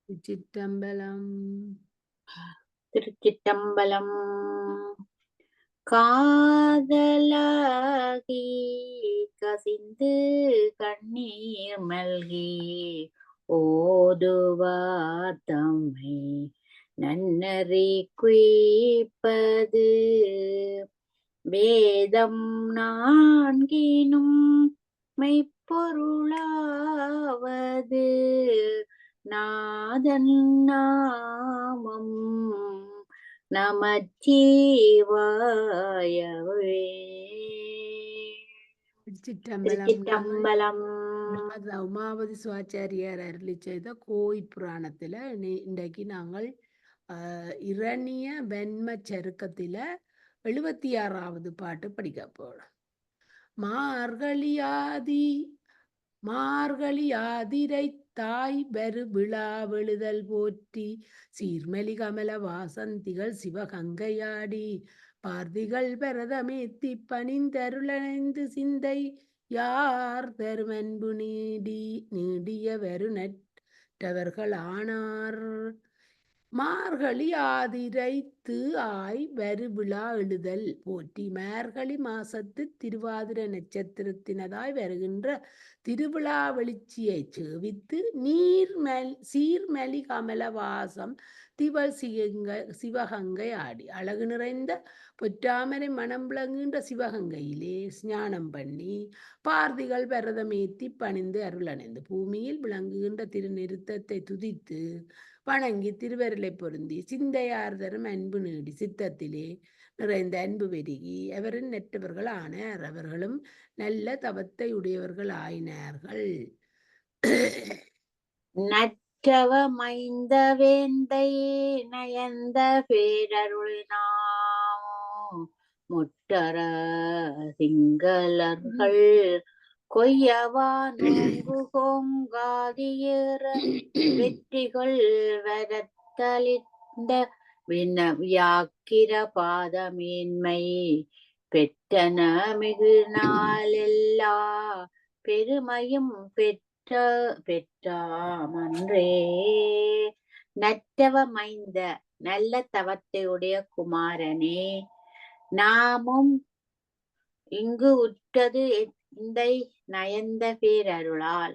சிற்றம்பலம். திருச்சிற்றம்பலம். காதலாகி கசிந்து கண்ணீர் மல்கி ஓதுவார் தம்மை நன்னறி குய்ப்பது வேதம் நான்கினும் மெய்ப்பொருளாவது நாதன் நாமம் நமச்சிவாயவே. திருச்சிற்றம்பலம். உமாபதி சிவாச்சாரியார் அருளி செய்த கோயில் புராணத்துல இன்றைக்கு நாங்கள் இரணிய வெண்ம சருக்கத்தில 76வது பாட்டு படிக்க போறோம். மார்கழியாதிரை தாய் பெரு விழா வெளுதல் போற்றி சீர்மலி கமல வாசந்திகள் சிவகங்கையாடி பார்த்திகள் பரதமேத்தி பணிந்தருளனைந்து சிந்தை யார் தருமன்பு நீடிய வருணற்றவர்கள் ஆனார். மார்கழி ஆதிரைத்து ஆய் வருவிழா எழுதல் போற்றி. மார்கழி மாசத்து திருவாதிர நட்சத்திரத்தினதாய் வருகின்ற திருவிழா வெளிச்சியை சேவித்து சீர்மலி கமல வாசம் திவள் சிவகங்கை ஆடி அழகு நிறைந்த பொற்றாமரை மனம் விளங்குகின்ற சிவகங்கையிலே ஸ்நானம் பண்ணி பார்த்திகள் பரதமேத்தி பணிந்து அருளணைந்து பூமியில் விளங்குகின்ற திருநிறுத்தத்தை துதித்து வணங்கி திருவருளை பொருந்தி சிந்தையார் தரும் அன்பு நீடி சித்தத்திலே நிறைந்த அன்பு பெருகி அவரின் நெற்றவர்கள் ஆனார். அவர்களும் நல்ல தவத்தை உடையவர்கள் ஆயினார்கள். நற்றவ மைந்த வேந்தை நயந்த பேரருள் நாம் முட்டர சிங்களர்கள் கொய்யவா நோங்கு கோங்காதியேற வெற்றிகள் வரத்தளிந்த வியாக்கிர பாதமேன்மை பெற்றன மிகு நாளெல்லா பெருமையும் பெற்றாமன்றே. நற்றவ மைந்த நல்ல தவத்தையுடைய குமாரனே, நாமும் இங்கு உற்றது எந்தை நயந்த பேரருளால்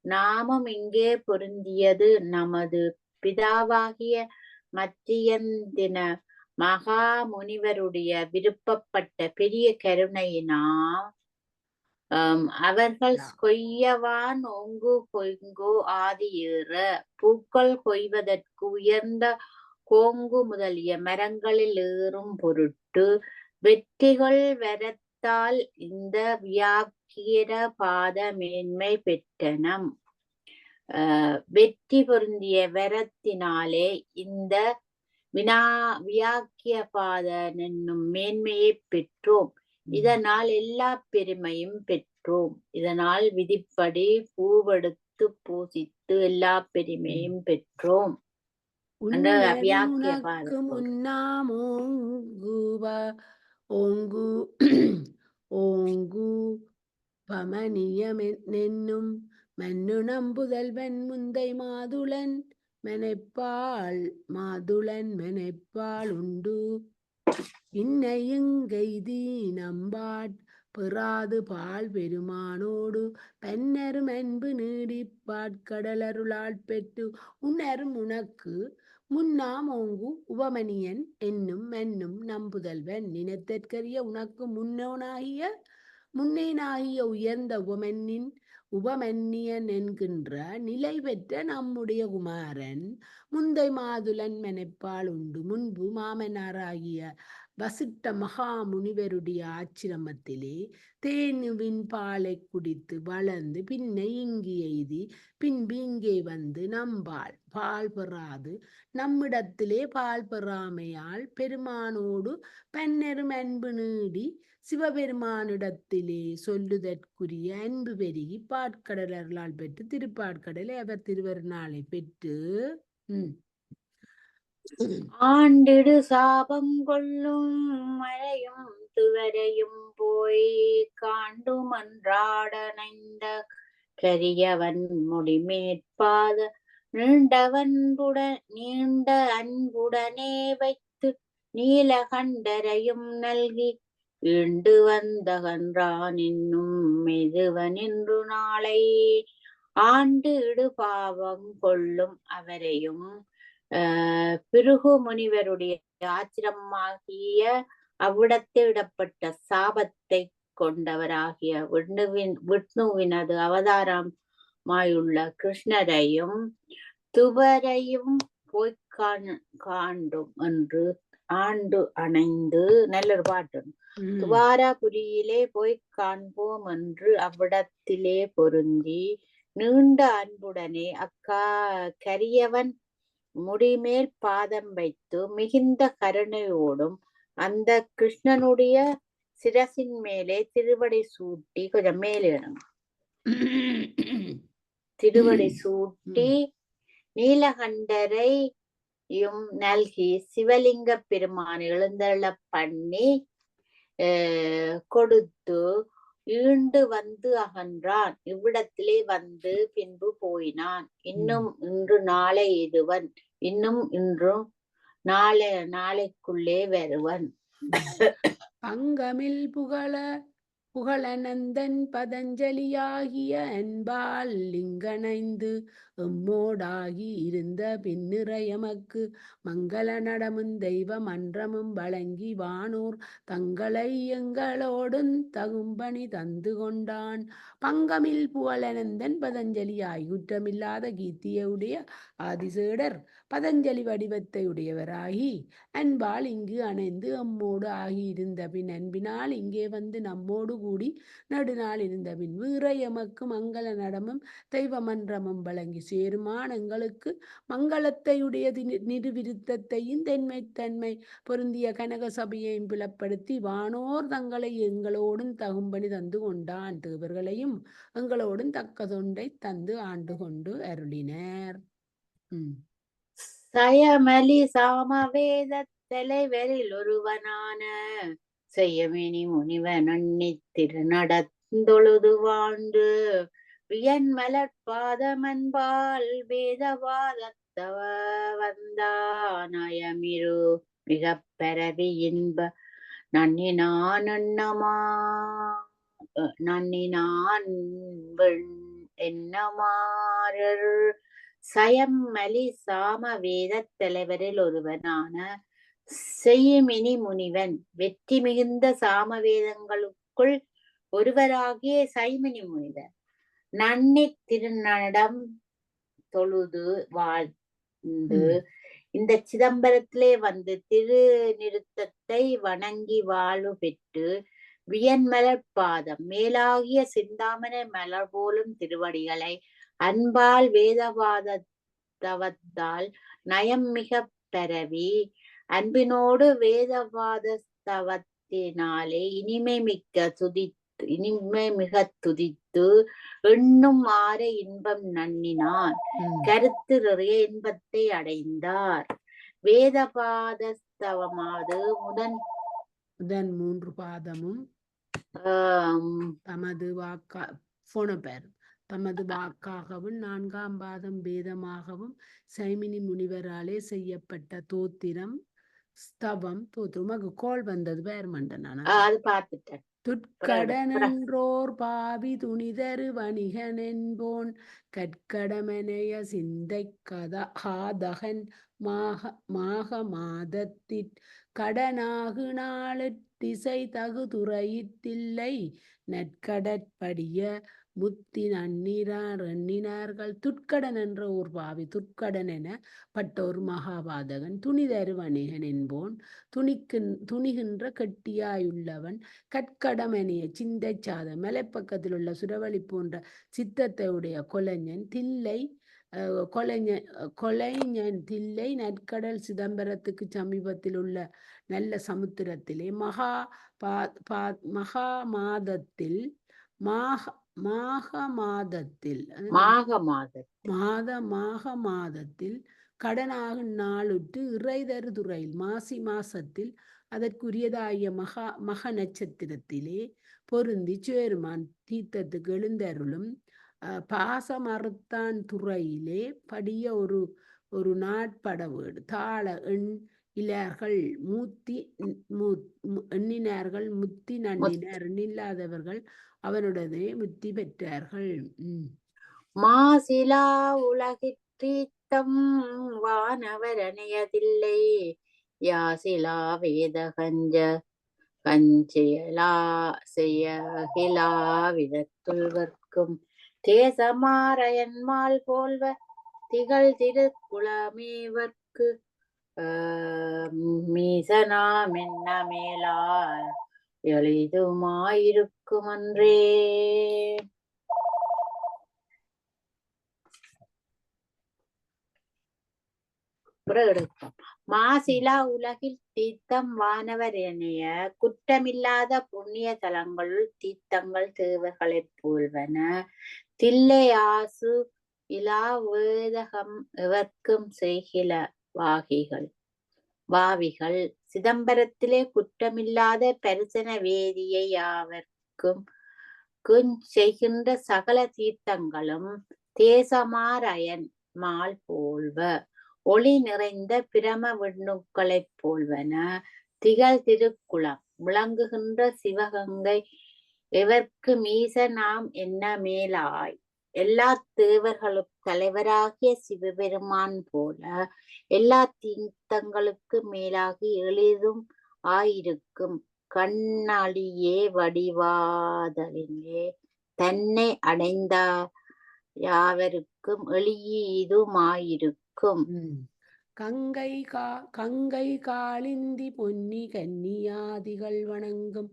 நாமும் இங்கே பொருந்தியது நமது பிதாவாகிய மத்தியந்தின மகா முனிவருடைய விருப்பப்பட்ட பெரிய கருணையினால் அவர்கள் கொய்யவான் ஒங்கு கொய்கோ ஆதியேற பூக்கள் கொய்வதற்கு உயர்ந்த கோங்கு முதலிய மரங்களில் ஏறும் பொருட்டு வெற்றிகள் வரத்தால் இந்த வியாக்கிர பாத மேன்மை பெற்றனம். வெற்றி பொருந்திய வரத்தினாலே இந்த வியாக்கிய பாத என்னும் மேன்மையை பெற்றோம். இதனால் எல்லா பெருமையும் பெற்றோம். இதனால் விதிப்படி பூவெடுத்து பூசித்து எல்லா பெருமையும் பெற்றோம். என்னும் மன்னு நம்புதல்வன் முந்தை மாதுளன் மெனைப்பால் உண்டு இன்னையுங்கெய்தி நம்பாட் பெறாது பால் பெருமானோடு பன்னரும் அன்பு நீடிப்பாட்கடலருளால் பெற்று உன்னரும் உனக்கு முன்னாம் ஓங்கு உபமனியன் என்னும் மன்னும் நம்புதல்வன் நினைத்தற்கரிய உனக்கு முன்னேனாகிய உயர்ந்த உபமன்னியன் என்கின்ற நிலை பெற்ற நம்முடைய குமாரன் முந்தை மாதுளன் மெனைப்பால் உண்டு. முன்பு மாமனாராகிய வசிட்ட மகா முனிவருடைய ஆச்சிரமத்திலே தேனுவின் பாலை குடித்து வளர்ந்து பின்னை இங்கு எய்தி பின்பு இங்கே வந்து பால் பெறாது நம்மிடத்திலே பால் பெறாமையால் பெருமானோடு பன்னரும் அன்பு நீடி சிவபெருமானிடத்திலே சொல்லுதற்குரிய அன்பு பெருகி பாட்கடலர்களால் பெற்று திருப்பாட்கடலை அவர் திருவருநாளை பெற்று ஆண்டிடு சாபம் கொள்ளும் மழையும் துவரையும் போய் காண்டுமன்றாடனைந்த கரியவன் முடிமேற்பாத நீண்ட அன்புடனே வைத்து நீலகண்டரையும் நல்கி ஈண்டு வந்தகன்றான் என்னும் மெதுவனின்று நாளை ஆண்டு இடு பாவம் கொள்ளும் அவரையும் பிருகு முனிவருடைய ஆச்சிரமாகிய அவ்விடத்தை இடப்பட்ட சாபத்தை கொண்டவராகிய விஷ்ணுவினது அவதாரமாயுள்ள கிருஷ்ணரையும் துவரையும் போய் காண்டும் என்று ஆண்டு அணைந்து நல்லொரு பாட்டு துவாராபுரியிலே போய் காண்போம் என்று அவ்விடத்திலே பொருந்தி நீண்ட அன்புடனே கரியவன் முடிமேல் பாதம் வைத்து மிகுந்த கருணையோடும் அந்த கிருஷ்ணனுடைய சிரசின் மேலே திருவடி சூட்டி கொஞ்சம் மேலிடும் திருவடி சூட்டி நீலகண்டரையும் நல்கி சிவலிங்க பெருமான் எழுந்தருள பண்ணி கொடுத்து ஈண்டு வந்து அகன்றான். இவ்விடத்திலே வந்து பின்பு போயினான். இன்னும் இன்று நாளை இதுவன், இன்னும் இன்றும் நாளைக்குள்ளே வருவன். பங்கமில் புகழனந்தன் பதஞ்சலியாகிய அன்பால் லிங்கனைந்து எம்மோடாகி இருந்த பின்னிறையமக்கு மங்கள நடமும் தெய்வ மன்றமும் வழங்கி வானோர் தங்களை எங்களோடும் தகும்பணி தந்து கொண்டான். பங்கமில் புகழனந்தன் பதஞ்சலியாய் குற்றமில்லாத கீர்த்தியுடைய ஆதிசேடர் பதஞ்சலி வடிவத்தை உடையவராகி அன்பால் இங்கு அணைந்து எம்மோடு ஆகியிருந்த பின் அன்பினால் இங்கே வந்து நம்மோடு கூடி நடுநாள் இருந்த பின் வீர எமக்கு மங்கள நடமும் தெய்வ மன்றமும் வழங்கி சேருமான் எங்களுக்கு மங்களத்தையுடைய நிருவிருத்தத்தையும் தன்மை பொருந்திய கனக சபையையும் புலப்படுத்தி வானோர் தங்களை எங்களோடும் தகும்பணி தந்து கொண்டான். தேவர்களையும் எங்களோடும் தக்க தொண்டை தந்து ஆண்டு கொண்டு அருளினர். சயமலி சாமவேத தலைவரில் ஒருவனான செய்யமேனி முனிவன் அண்ணி திருநடந்தொழுது வாழ்ந்து வியன் மலர்பாதமன்பால் வேதவாதத்தவ வந்தானயமிரு மிக பரவி இன்ப நன்னினான் என்னமாறர் சயம்மலி சாம வேத தலைவரில் ஒருவனான செய்யுமினி முனிவன் வெற்றி மிகுந்த சாம வேதங்களுக்குள் ஒருவராகிய சைமினி முனிவர் நன்னி திருநடம் தொழுது வாழ்ந்து இந்த சிதம்பரத்திலே வந்து திரு நிறுத்தத்தை வணங்கி வாழ்வு பெற்று வியன்மலர் பாதம் மேலாகிய சிந்தாமனை மலர் போலும் திருவடிகளை அன்பால் வேதவாதத்தவத்தால் நயம் மிக பரவி அன்பினோடு வேதவாதத்தவத்தினாலே இனிமை மிக துதித்து எண்ணும் ஆற இன்பம் நன்னினான் கருத்து நிறைய இன்பத்தை அடைந்தார். வேதபாதஸ்தவமாவது முதன் 3 பாதமும் தமது வாக்காகவும் 4ஆம் பாதம் வேதமாகவும் சைமினி முனிவராலே செய்யப்பட்ட தோத்திரம் ஸ்தவம் தோத்திரம் கோல் வந்தது பேர் மண்டனான அது பார்த்துட்டேன். துட்கடனென்றோர் பாவி துணிதரு வணிகன் என்போன் கற்கடமனைய சிந்தை காதகன் மாக மாதத்திற் கடனாகு நாளிசை தகு துறையிட்டில்லை நற்கடற்படிய முத்தி எண்ணினார்கள். துட்கடன் என்ற ஓர் பாவி துட்கடன் என பட்டோர் மகாபாதகன் துணிதரு வணிகன் என்போன் துணிகின்ற கெட்டியாயுள்ளவன் கற்கடமனைய சிந்தை சாத மலைப்பக்கத்தில் உள்ள சுரவழி போன்ற சித்தத்தை உடைய கொலைஞன் தில்லை நற்கடல் சிதம்பரத்துக்கு சமீபத்தில் உள்ள நல்ல சமுத்திரத்திலே மாதத்தில் கடனாகும் நாளுற்று இறைதரு துறையில் மாசி மாசத்தில் அதற்குரியதாகிய மக நட்சத்திரத்திலே பொருந்தி சேருமான் தீர்த்தத்துக்கு எழுந்தருளும் பாசமறுத்தான் துறையிலே படிய ஒரு நாட்பட வீடு தாள இலார்கள் எண்ணினார்கள் முத்தி நன்னினர் எண்ணில்லாதவர்கள் அவனுடனே முத்தி பெற்றார்கள். மாசிலா உலகிற்றீத்தம் வானவரணையதில்லை யாசிலா வேதகஞ்ச கஞ்செயலா செய்யகிலா விதத்துள்வர்க்கும் தேசமாரையன்மால் போல்வ திகழ் திருக்குளமேவர்க்கு மீசனாமென்ன மேலா எளிதுமாயிருக்குமன்றே. மாசிலா உலகில் தீர்த்தம் வானவர் எனைய குற்றமில்லாத புண்ணிய தலங்களுள் தீர்த்தங்கள் தேவர்களைப் போல்வன தில்லை ஆசு இலா வேதகம் எவர்க்கும் செய்கில வாவிகள் சிதம்பரத்திலே குற்றமில்லாத பரிசன வேதியை யாவர்க்கும் செய்கின்ற சகல தீர்த்தங்களும் தேசமாரயன் மால் போல்வ ஒளி நிறைந்த பிரம விண்ணுக்களைப் போல்வன திகழ் திருக்குளம் விளங்குகின்ற சிவகங்கை எவர்க்கு மீச நாம் என்ன மேலாய் எல்லா தேவர்களும் தலைவராகிய சிவபெருமான் போல எல்லா தீர்த்தங்களுக்கு மேலாகி எளிதும் ஆயிருக்கும் கண்ணாடியே வடிவாதலிலே தன்னை அடைந்த யாவருக்கும் எளிதுமாயிருக்கும். கங்கை காளிந்தி பொன்னி கன்னியாதிகள் வணங்கும்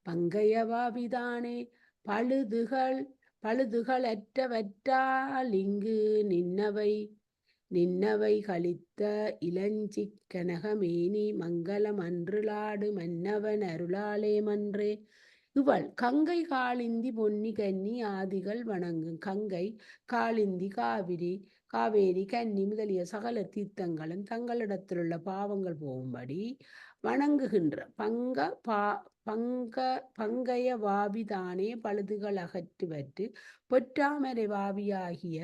பங்கையவாவிதானே பழுதுகள் அற்றவற்றாலிங்கு நின்னவை கழித்த இளஞ்சி கனகமேனி மங்களம் அன்றுளாடு மன்னவன் அருளாலே மன்றே. இவள் கங்கை காளிந்தி பொன்னி கன்னி ஆதிகள் வணங்கும். கங்கை காளிந்தி காவேரி கன்னி முதலிய சகல தீர்த்தங்களும் தங்களிடத்திலுள்ள பாவங்கள் போகும்படி வணங்குகின்ற பங்கைய வாவிதானே பழுதுகள் அகற்றுவற்று பொற்றாமரை வாவியாகிய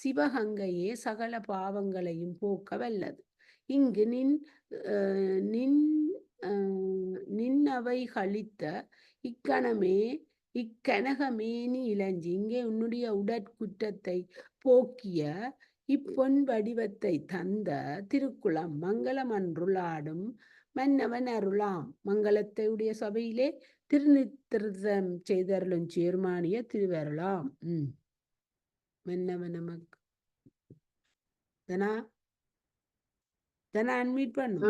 சிவகங்கையே சகல பாவங்களையும் போக்க வல்லது. இங்கு நின்னவை கழித்த இக்கனகமேனி இளஞ்சி இங்கே உன்னுடைய உடற்குற்றத்தை போக்கிய இப்பொன் வடிவத்தை தந்த திருக்குளம் மங்களம் அன்றுளாடும் மன்னவன் அருளாம். மங்களத்தை உடைய சபையிலே திருநித்திரம் செய்தருளும் சேர்மானிய திருவருளாம். மன்னவன் நமக்கு அன்மீட் பண்ணும்.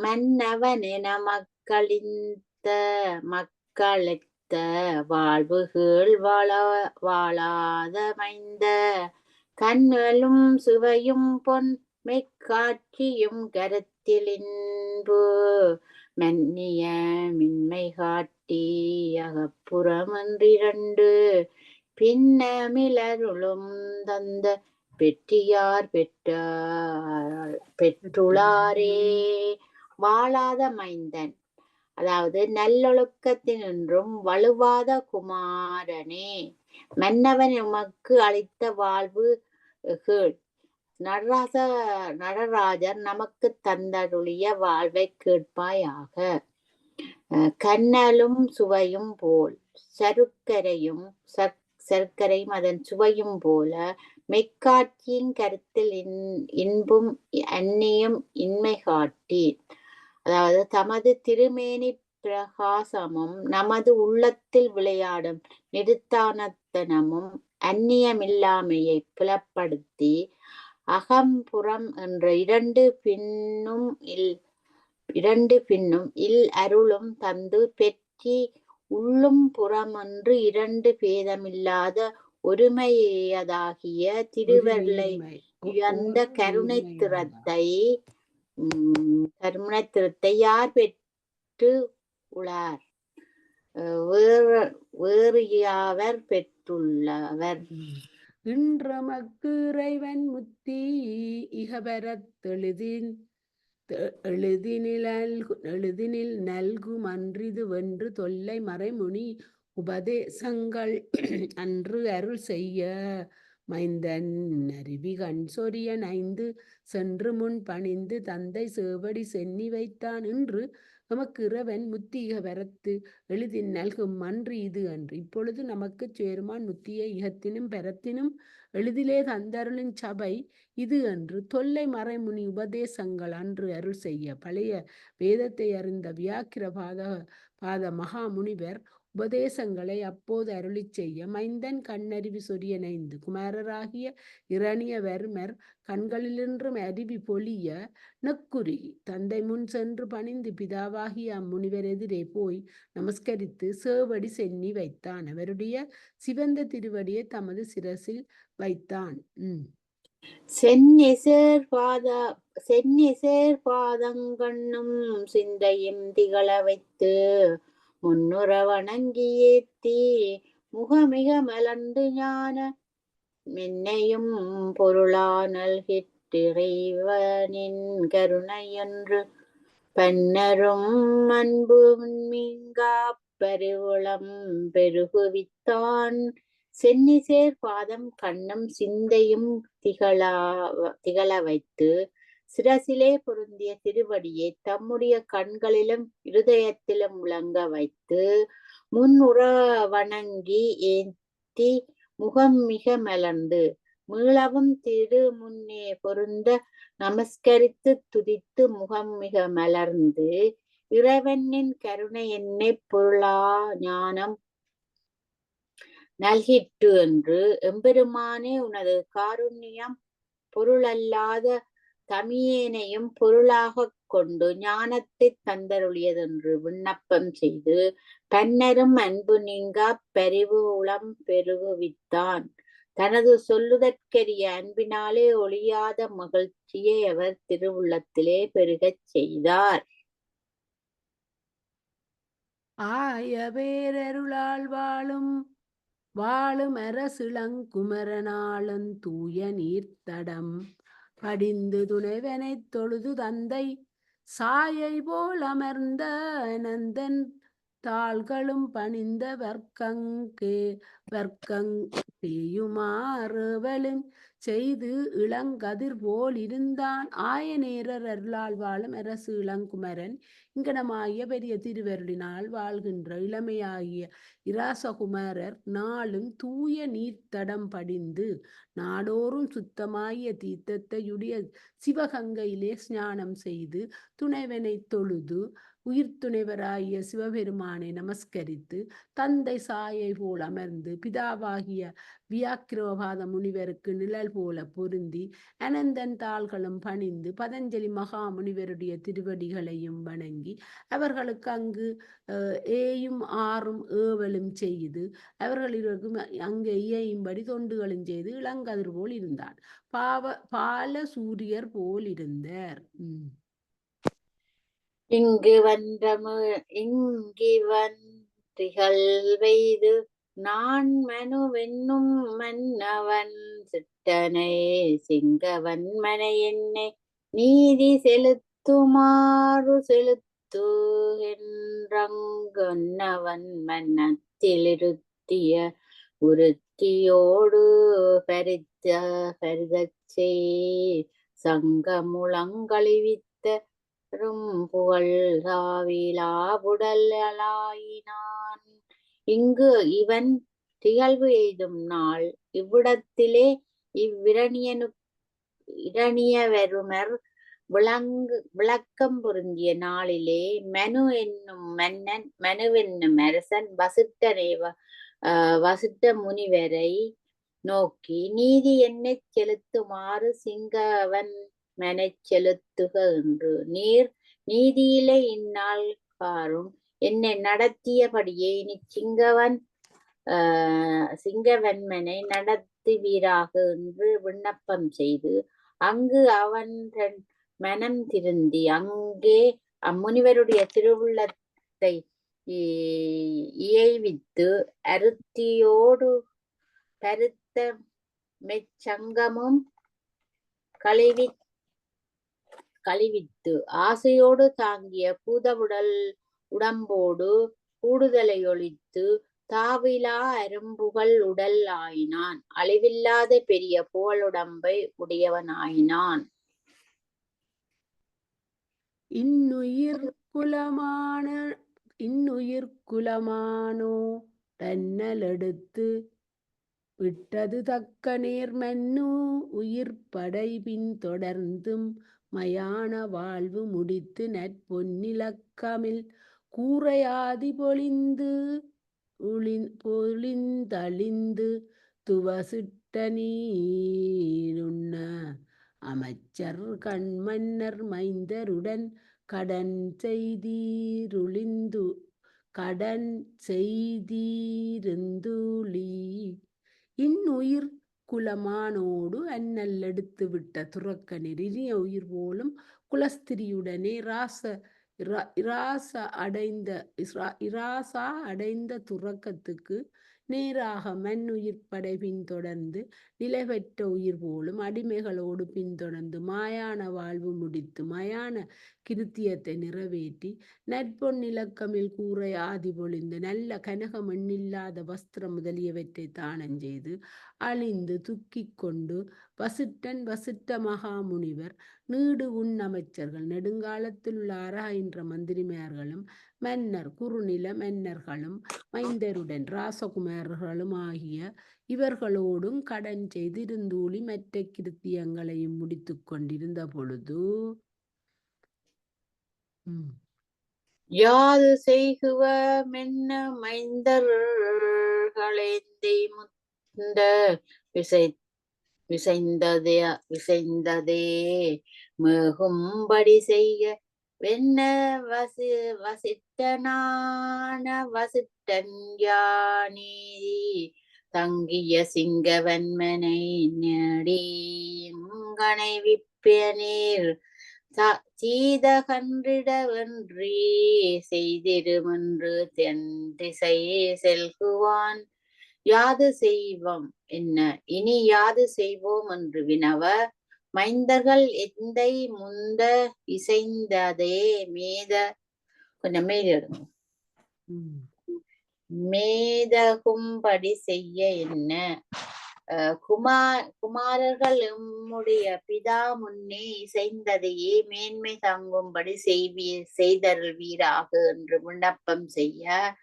மன்னவனென மக்களித்த வாழ்வுகள் வாழாத மைந்த கண்களும் சுவையும் பொன் மெக்காட்சியும் கருத்திலின்பு மன்னிய மின்மை காட்டி அகப்புறமன்றிரண்டு பின்னமிலருளும் தந்த பெற்றியார் பெற்றுளாரே. வாழாத மைந்தன் அதாவது நல்லொழுக்கத்தினின்றும் வலுவாத குமாரனே, மன்னவன் உமக்கு அளித்த வாழ்வு நடராஜர் நமக்கு தந்தருளிய வாழ்வை கேட்பாயாக. கண்ணலும் சுவையும் போல் சர்க்கரையும் அதன் சுவையும் போல மெக்காட்சியின் கருத்தில் இன்பும் அந்நியும் இன்மை காட்டி அதாவது தமது திருமேனி பிரகாசமும் நமது உள்ளத்தில் விளையாடும் நிறுத்தானத்தனமும் அந்நியமில்லாமையை புலப்படுத்தி அகம்புறம் என்ற இரண்டு பின்னும் இல் அருளும் தந்து பெற்றி உள்ளும் புறம் என்று இரண்டு பேதமில்லாத ஒருமையதாகிய திருவருளை உயர்ந்த கருணைத்திறத்தை யார் பெற்று உளார் வேறு யாவர் பெற்றுள்ளவர். இன்றமக்கு இறைவன் முத்தி எழுதினில் நல்கும் அன்றிது வென்று தொல்லை மறைமுனி உபதேசங்கள் அன்று அருள் செய்ய மைந்தன் அருவிகண் சொரியன் 5 சென்று முன் பணிந்து தந்தை சேவடி சென்னி வைத்தான் இன்று நமக்கு இறைவன் முத்திக வரத்து எளிதின் நல்கும் அன்று இது அன்று. இப்பொழுது நமக்கு சேருமான் முத்தியை இகத்தினும் பெறத்தினும் எளிதிலே தந்தருளின் சபை இது அன்று. தொல்லை மறைமுனி உபதேசங்கள் அன்று அருள் செய்ய பழைய வேதத்தை அறிந்த வியாக்கிர பாத மகா முனிவர் உபதேசங்களை அப்போது அருளிச் செய்ய மைந்தன் கண்ணருவி சொரியனைந்து குமாரராகிய இரணிய வர்மர் கண்களிலின்றும் அருவி பொழிய நெக்குருகி தந்தை முன் சென்று பணிந்து பிதாவாகிய அம்முனிவர் எதிரே போய் நமஸ்கரித்து சேவடி சென்னி வைத்தான். அவருடைய சிவந்த திருவடியை தமது சிரசில் வைத்தான். சென்னிசேர் பாதங்கண்ணும் சிந்தையும் திகழ வைத்து முன்னுற வணங்கி ஏத்தி முகமிக மலர்ந்து ஞான மென்னையும் பொருளா நல்கிற்றிறைவனின் கருணையொன்று பன்னரும் அன்பு மீங்கா பருவளம் பெருகுவித்தான். சென்னிசேர் பாதம் கண்ணும் சிந்தையும் திகழ வைத்து சிரசிலே பொருந்திய திருவடியை தம்முடைய கண்களிலும் இருதயத்திலும் விளங்க வைத்து முன்னுற வணங்கி ஏத்தி முகம் மிக மலர்ந்து மீளவும் திரு முன்னே பொருந்த நமஸ்கரித்து துதித்து முகம் மிக மலர்ந்து இறைவனின் கருணை என்னை பொருளா ஞானம் நல்கிற்று என்று எம்பெருமானே உனது காருண்யம் பொருளல்லாத தமியேனையும் பொருளாக கொண்டு ஞானத்தை தந்தருளியதென்று விண்ணப்பம் செய்து பன்னரும் அன்பு நீங்கா பரிவு உளம் பெருகுவித்தான். தனது சொல்லுதற்கரிய அன்பினாலே ஒளியாத மகிழ்ச்சியை அவர் திருவுள்ளத்திலே பெருகச் செய்தார். ஆய பேரருளால் வாழும் அரசிளங்குமரனாளன் தூய நீர்த்தடம் படிந்து துணைவனைத் தொழுது தந்தை சாயை போல் அமர்ந்த நந்தன் தாள்களும் பணிந்த வர்க்கங்கேயுமாறுவலும் செய்து இளங்கதிர் போல் இருந்தான். ஆய நேரர் அருளால் வாழும் அரசு இளங்குமரன் இங்கனமாகிய பெரிய திருவருளினால் வாழ்கின்ற இளமையாகிய இராசகுமாரர் நாளும் தூய நீர்த்தடம் படிந்து நாடோறும் சுத்தமாகிய தீர்த்தத்தையுடைய சிவகங்கையிலே ஸ்நானம் செய்து துணைவனை தொழுது உயிர் துணைவராகிய சிவபெருமானை நமஸ்கரித்து தந்தை சாயை போல் அமர்ந்து பிதாவாகிய வியாக்கிரபாத முனிவருக்கு நிழல் போல பொருந்தி அனந்தன் தாள்களும் பணிந்து பதஞ்சலி மகா முனிவருடைய திருவடிகளையும் வணங்கி அவர்களுக்கு அங்கு ஏயும் ஆறும் ஏவலும் செய்து அவர்களுக்கும் அங்கே இயையும்படி தொண்டுகளும் செய்து இளங்கதிர் போல் இருந்தார். பால சூரியர் போல் இருந்தார். இங்கிவன் திகழ்வெய்து நான் மனுவென்னும் மன்னவன் சிட்டனை சிங்கவன் மனை என்னை நீதி செலுத்துமாறு செலுத்துகின்றங்கொன்னவன் மன்னத்திலிருத்திய உருத்தியோடு பரிதச்சே சங்கமுழங்கழிவித்த புகழ்காவிலாபுடலாயினான். இங்கு இவன் திகழ்வு எய்தும் நாள் இவ்விடத்திலே இரணியவருமர் விளக்கம் பொருந்திய நாளிலே மனு என்னும் மன்னன் மனுவென்னும் அரசன் வசிட்ட முனிவரை நோக்கி நீதி என்னை செலுத்துமாறு சிங்கவன் மனைச் செலுத்துக என்று நீர் நீதியிலே இந்நாள் காரும் என்னை நடத்தியபடியே இனி சிங்கவன்மனை நடத்துவீராக என்று விண்ணப்பம் செய்து அங்கு அவன் மனம் திருந்தி அங்கே அம்முனிவருடைய திருவுள்ளத்தை இயைவித்து அருத்தியோடு பருத்த மெச்சங்கமும் கழிவித்து ஆசையோடு தாங்கிய பூதவுடல் உடம்போடு கூடுதலை ஒழித்து தாவிலா அரும்புகள் உடல் ஆயினான். அழிவில்லாத பெரிய புகழுடம்பை உடையவனாயினான். இன்னுயிர் குலமான குலமானோ தன்னலெடுத்து விட்டது தக்க நேர்மன்னு உயிர்ப்படை பின் தொடர்ந்தும் மயான வாழ்வு முடித்து நற்பொன்னிலக்கமில் கூரையாதி பொழிந்தழிந்து துவசிட்ட நீருண்ண அமைச்சர் கண்மன்னர் மைந்தருடன் கடன் செய்தீருந்துளி இன்னுயிர் குலமானோடு அண்ணல் எடுத்து விட்ட துறக்க நெறிய உயிர் போலும் குலஸ்திரியுடனே இராசா அடைந்த துறக்கத்துக்கு நேராக மண்ணுயிர் படை பின்தொடர்ந்து நிலை பெற்ற உயிர் போலும் அடிமைகளோடு பின்தொடர்ந்து மாயான வாழ்வு முடித்து மயான கிருத்தியத்தை நிறைவேற்றி நற்பொன்னிலக்கமில் கூரை ஆதி பொழிந்து நல்ல கனக மண்ணில்லாத வஸ்திரம் முதலியவற்றை தானம் செய்து அழிந்து துக்கிக் கொண்டு வசிட்ட மகாமுனிவர் நீடு உண்ணமைச்சர்கள் நெடுங்காலத்தில் உள்ள அரகின்ற மந்திரிமார்களும் மன்னர் குறுநில மன்னர்களும் மைந்தருடன் ராசகுமாரர்களும் ஆகிய இவர்களோடும் கடன் செய்திருந்தூளி மற்ற கிருத்தியங்களையும் முடித்து கொண்டிருந்த பொழுது யாது செய்குவ மென்ன மைந்தர்களேந்தை முந்த விசைந்ததே மிகும்படி செய்ய வெண்ண வசிட்டனான வசிட்டன் யானீதி தங்கிய சிங்கவன்மனை நெடியங்கனை விப்பியனீர் சீதகன்றிடவன்றி செய்திருமென்று தென் திசை செல்குவான் யாது செய்வோம் என்ன இனி யாது செய்வோம் என்று வினவ மைந்தர்கள் எந்தை முந்த இசைந்ததே கொஞ்சம் மேலிடுங்க மேதகும்படி செய்ய என்ன குமாரர்கள் எம்முடைய பிதா முன்னே இசைந்ததையே மேன்மை தங்கும்படி செய்தருள்வீராக என்று விண்ணப்பம் செய்ய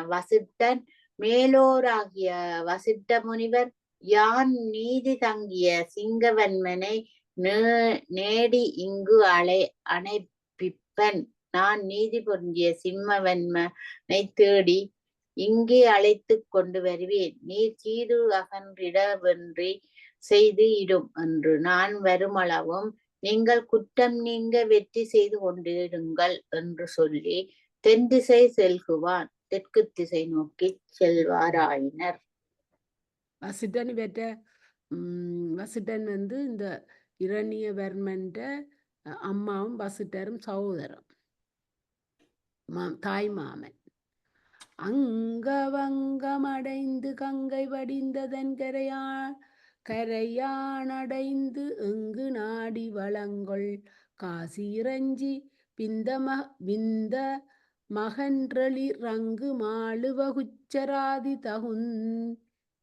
வசிட்டன் மேலோராகிய வசிட்ட முனிவர் யான் நீதி தங்கிய சிங்கவன்மனை நேடி இங்கு அணைப்பிப்பன் நான் நீதி பொருந்திய சிம்மவன்மனை தேடி இங்கே அழைத்து கொண்டு வருவேன் நீர் சீது அகன்றிடவென்றி செய்து இடும் என்று நான் வருமளவும் நீங்கள் குற்றம் நீங்க வெற்றி செய்து கொண்டிருங்கள் என்று சொல்லி தென் திசை செல்குவான் தெற்கு திசை நோக்கி செல்வாராயினர். வசிட்டன் இந்த இரணியவர்மன்ற அம்மாவும் வசிட்டரும் சகோதரம் தாய் மாமன். அங்கவங்கமடைந்து கங்கை வடிந்ததன் கரையானடைந்து எங்கு நாடி வளங்கொள் காசி இறஞ்சி விந்த மகன்றளி ரங்கு மாளுவகுச்சராதி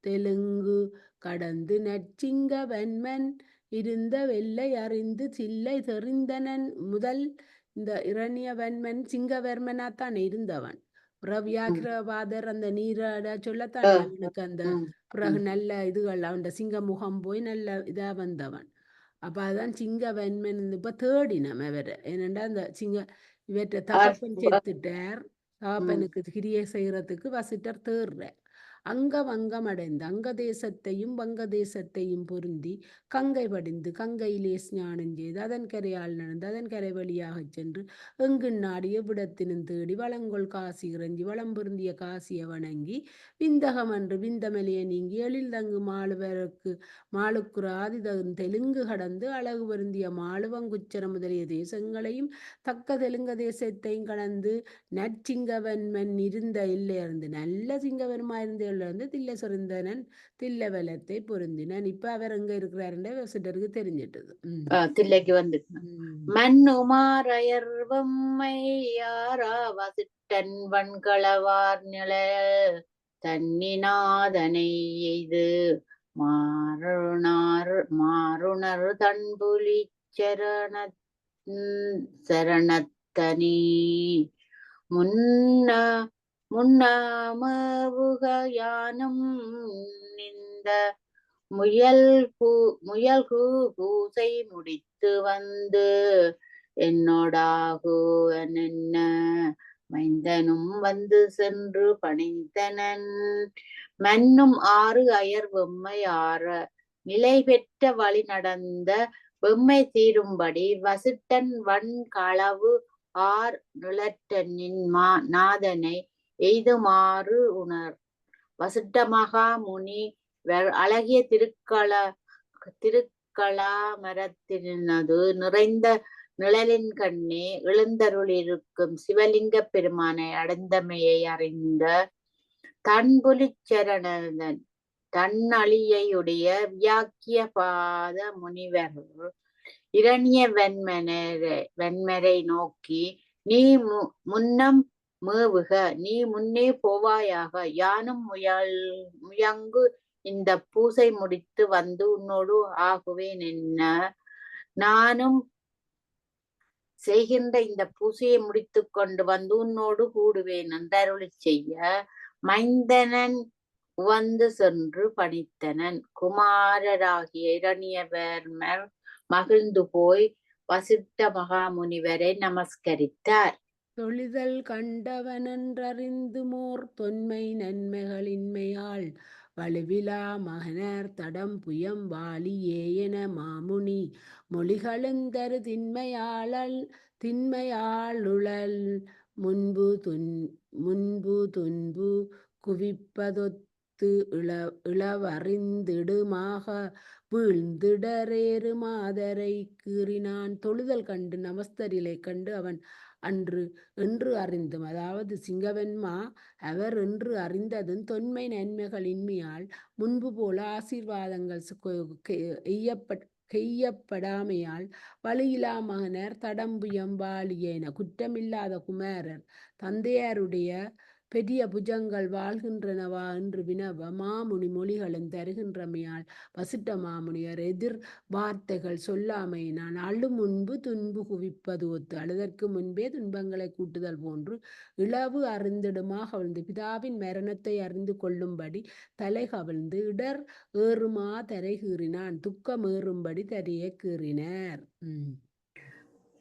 தெலுங்கு கடந்து நற்சிங்க வன்மன் இருந்த வெள்ளை அறிந்து சில்லை தெரிந்தனன் முதல் இந்த இரணியவன்மன் சிங்கவர்மனாத்தான் இருந்தவன். வியாக்கிரவாதர் அந்த நீராட சொல்லத்தானே அவனுக்கு அந்த பிறகு நல்ல இதுகள் அவன் சிங்க முகம் போய் நல்ல இதா வந்தவன். அப்ப அதான் சிங்கவன்மன் இப்ப தேடினம் அவரை ஏனென்றா அந்த இவற்றை தகப்பன் சேர்த்துட்டார். தகப்பனுக்கு கிரியை செய்யறதுக்கு வசிட்டர் தேடுறார். அங்கம் அடைந்து அங்க தேசத்தையும் வங்க தேசத்தையும் பொருந்தி கங்கை படிந்து கங்கையிலே ஸ்நானம் செய்து அதன் கரையால் நடந்து அதன் கரை வழியாகச் சென்று எங்கு நாடி எவ்விடத்தினும் தேடி வளங்கொள் காசி இறஞ்சி வளம் பொருந்திய காசியை வணங்கி விந்தகம் என்று விந்தமலையை நீங்கி எழில் தங்கு மாளுக்குற ஆதிதகும் தெலுங்கு கடந்து அழகு பொருந்திய மாளுவங்குச்சர முதலிய தேசங்களையும் தக்க தெலுங்க தேசத்தையும் கடந்து நற்சிங்கவன்மன் இருந்த எல்லையிருந்து நல்ல சிங்கவன்மா இருந்த கதைகள்ல இருந்து தில்லை சொரிந்தனன் தில்லை பொருந்தினன். இப்ப அவர் எங்க இருக்கிறாருன்ற விசிட்டருக்கு தெரிஞ்சிட்டது. தில்லைக்கு வந்து மண்ணுமாறயர் வெம்மை யாரா வசிட்டன் வன்களவார் நிழல் தன்னிநாதனை எய்து மாறுணர் தன்புலி சரணத்தனி முன்னமவுக யானும் இந்த முயல்கு பூசை முடித்து வந்து என்னோடாகுவனென்ன மைந்தனும் வந்து சென்று பணிந்தனன் மன்னும் ஆறு அயர் வெம்மை ஆற நிலை பெற்ற வழி நடந்த வெம்மை தீரும்படி வசிட்டன் வன் களவு ஆர் நிழற்றனின் நாதனை எய்துமாறு உணர் வசிட்ட மகா முனி அழகிய திருக்களா மரத்தினது நிறைந்த நிழலின் கண்ணே எழுந்தருளிருக்கும் சிவலிங்க பெருமானை அடைந்தமையை அறிந்த தன்புலிச்சரணன் தன்னழியையுடைய வியாக்கிய பாத முனிவர் இரணிய வெண்மரை நோக்கி நீ முன்னம் மேவுக, நீ முன்னே போவாயாக, யானும் முயங்கு இந்த பூசை முடித்து வந்து உன்னோடு ஆகுவேன் என்ன நானும் செய்கின்ற இந்த பூசையை முடித்து கொண்டு வந்து உன்னோடு கூடுவேன் என்றருளி செய்ய மைந்தனன் வந்து சென்று பணித்தனன் குமாரராகிய இரணியவர்மர் மகிழ்ந்து போய் வசிட்ட மகாமுனிவரை நமஸ்கரித்தார். தொழிதல் கண்டவனென்றறிந்து மோர் தொன்மை நன்மைகளின்மையால் வலுவிலா மகனர் தடம் புயம் வாலி ஏயன மாமுனி மொழிகளுந்தரு திண்மையாளுழல் முன்பு துன்பு குவிப்பதொத்து இளவறிந்திடுமாக வீழ்ந்திடரேறு மாதரை கீறினான். தொழுதல் கண்டு நமஸ்தரிலை கண்டு அவன் அன்று என்று அறிந்தும், அதாவது சிங்கவன்மா அவர் என்று அறிந்ததும் தொன்மை நன்மைகளின்மையால் முன்பு போல ஆசீர்வாதங்கள் கெய்யப்படாமையால் வழியிலா மகனர் தடம்புயம் வாலியேன குற்றமில்லாத குமாரர் தந்தையாருடைய பெரிய புஜங்கள் வாழ்கின்றனவா என்று வினவ மாமுனி மொழிகளும் தருகின்றமையால் வசிட்ட மாமுனிவர் எதிர் வார்த்தைகள் சொல்லாமையினால் அழு முன்பு துன்பு குவிப்பது ஒத்து அழுதற்கு முன்பே துன்பங்களை கூட்டுதல் போன்று இளவு அறிந்திடுமா கவிழ்ந்து பிதாவின் மரணத்தை அறிந்து கொள்ளும்படி தலை கவிழ்ந்து இடர் ஏறுமா தரை கீறினான். துக்கம் ஏறும்படி தரையை கீறினார்.